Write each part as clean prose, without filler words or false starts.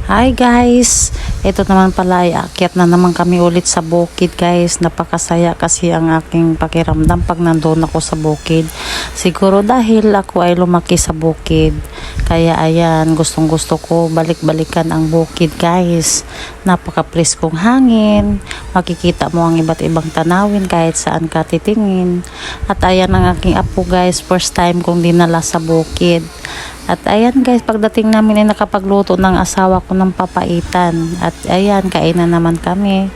Hi guys! Ito naman pala ay akyat na naman kami ulit sa bukid guys. Napakasaya kasi ang aking pakiramdam pag nandoon ako sa bukid. Siguro dahil ako ay lumaki sa bukid. Kaya ayan, gustong gusto ko balik-balikan ang bukid guys. Napaka-preskong hangin. Makikita mo ang iba't ibang tanawin kahit saan ka titingin. At ayan ang aking apo guys, first time kong dinala sa bukid. At ayan guys, pagdating namin ay nakapagluto ng asawa ko ng papaitan. At ayan, kainan naman kami.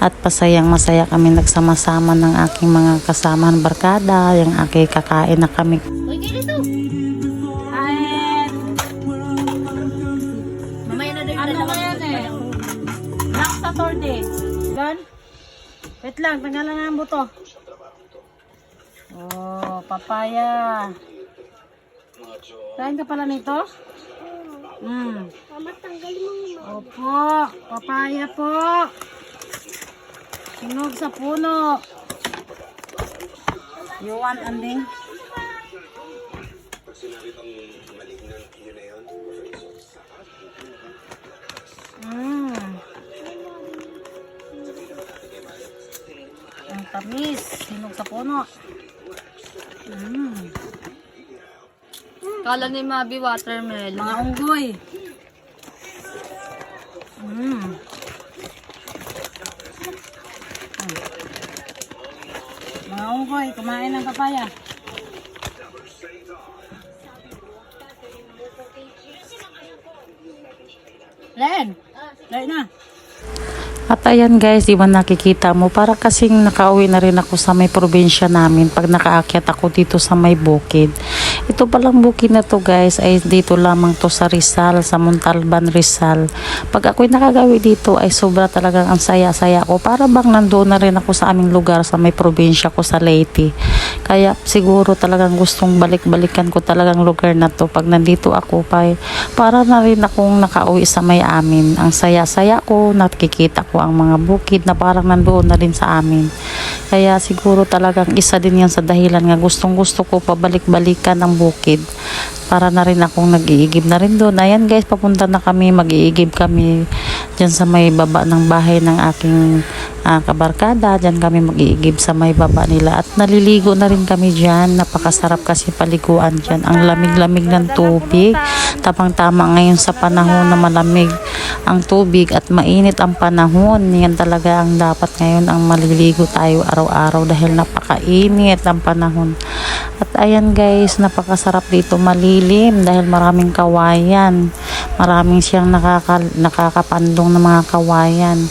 At pasayang masaya kami nagsama-sama ng aking mga kasamahan barkada. Yung aking kakain na kami. Uy, kayo dito! Kain! Mamaya na din. Ano ba yan eh? Next Saturday. Gan? Wait lang, tanggalan na ang buto. Oh, papaya. Kain ka pala nito? Mama, tanggal mo yung Opo, papaya po. Sinog sa puno. You want anding? Ang tamis. Sinog sa puno. Kala ni Mabi watermelon. Mga unggoy. Mga unggoy, kumain ng papaya. Len! Len na. At ayan guys, di ba nakikita mo, para kasing nakauwi na rin ako sa may probinsya namin pag nakaakyat ako dito sa may bukid. Ito palang bukid na to guys ay dito lamang to sa Rizal, sa Montalban, Rizal. Pag ako'y nakagawi dito ay sobra talagang ang saya-saya ko. Para bang nandoon na rin ako sa aming lugar sa may probinsya ko sa Leyte. Kaya siguro talagang gustong balik-balikan ko talagang lugar na to pag nandito ako para na rin akong nakauwi sa may amin. Ang saya-saya ko, nakikita ko ang mga bukid na parang nandoon na rin sa amin. Kaya siguro talagang isa din yan sa dahilan nga gustong gusto ko pabalik-balikan ang bukid. Para na rin akong nag-iigib na rin doon. Ayan guys, papunta na kami, mag-iigib kami dyan sa may baba ng bahay ng aking kabarkada. Dyan kami mag-iigib sa may baba nila. At naliligo na rin kami dyan. Napakasarap kasi paliguan dyan. Ang lamig-lamig ng tubig. Tamang-tama ngayon sa panahon na malamig ang tubig at mainit ang panahon. Yan talaga ang dapat ngayon ang maliligo tayo araw-araw dahil napakainit ang panahon. At ayan guys, napakasarap dito, malilim dahil maraming kawayan. Maraming siyang nakakapandong ng mga kawayan.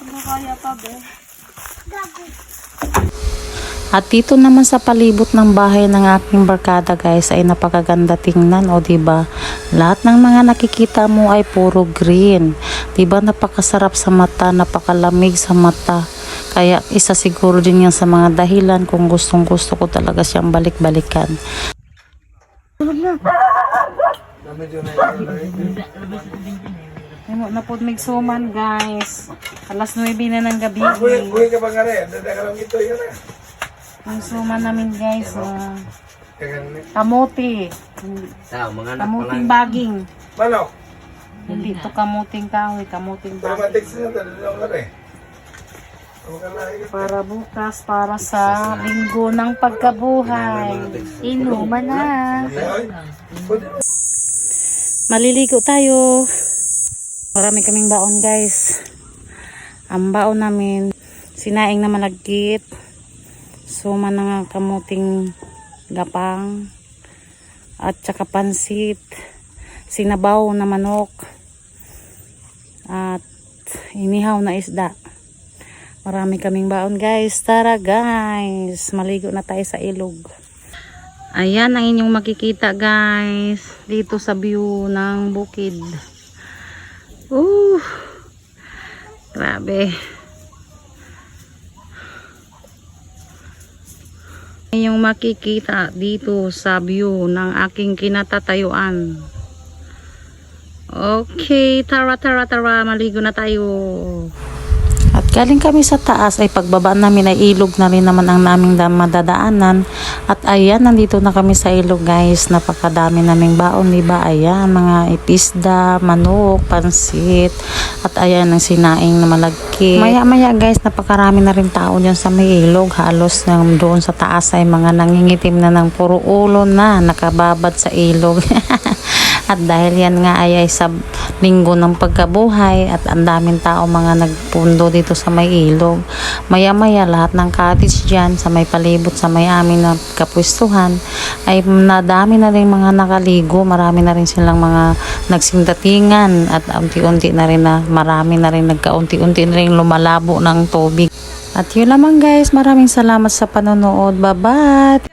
Ano kaya pa be? At dito naman sa palibot ng bahay ng aking barkada guys ay napakaganda tingnan, o diba? Lahat ng mga nakikita mo ay puro green. Diba napakasarap sa mata, napakalamig sa mata. Kaya isa siguro din yan sa mga dahilan kung gustong gusto ko talaga siyang balik-balikan. Na po migsuman guys. Alas 9 na ng gabi. Uy ka ba nga rin? Dadakalang ito yun na. Ang suman namin guys, kamote. Kamuting baging. Manok. Hindi to kamuting kahoy, kamuting baging. Dramatics na ito. Dalaw ka rin. Para bukas, para sa linggo ng pagkabuhay. Inuman na. Maliligo tayo. Marami kaming baon guys. Ang baon namin, sinaing na malagkit. Suma ng kamuting gapang at saka pansit, sinabaw na manok at inihaw na isda. Marami kaming baon guys. Tara guys, maligo na tayo sa ilog. Ayan ang inyong makikita guys dito sa view ng bukid. Grabe. Yung makikita dito sa view ng aking kinatatayuan. Okay, tara, maligo na tayo. Galing kami sa taas ay pagbaba namin ay ilog na rin naman ang naming madadaanan. At ayan, nandito na kami sa ilog guys. Napakadami naming baon, diba? Ayan, mga ipisda, manok, pansit. At ayan, ang sinaing na malagkit. Maya-maya guys, napakarami na rin tao dyan sa may ilog. Halos doon sa taas ay mga nangingitim na ng puro ulo na nakababad sa ilog. At dahil yan nga ay sa linggo ng pagkabuhay at ang daming tao mga nagpundo dito sa may ilog. Maya-maya lahat ng cottage dyan sa may palibot sa may amin na kapwestuhan ay nadami na rin mga nakaligo. Marami na rin silang mga nagsindatingan at unti-unti na rin na marami na rin nagkaunti-unti na rin lumalabo ng tubig. At yun lamang guys, maraming salamat sa panonood. Bye-bye!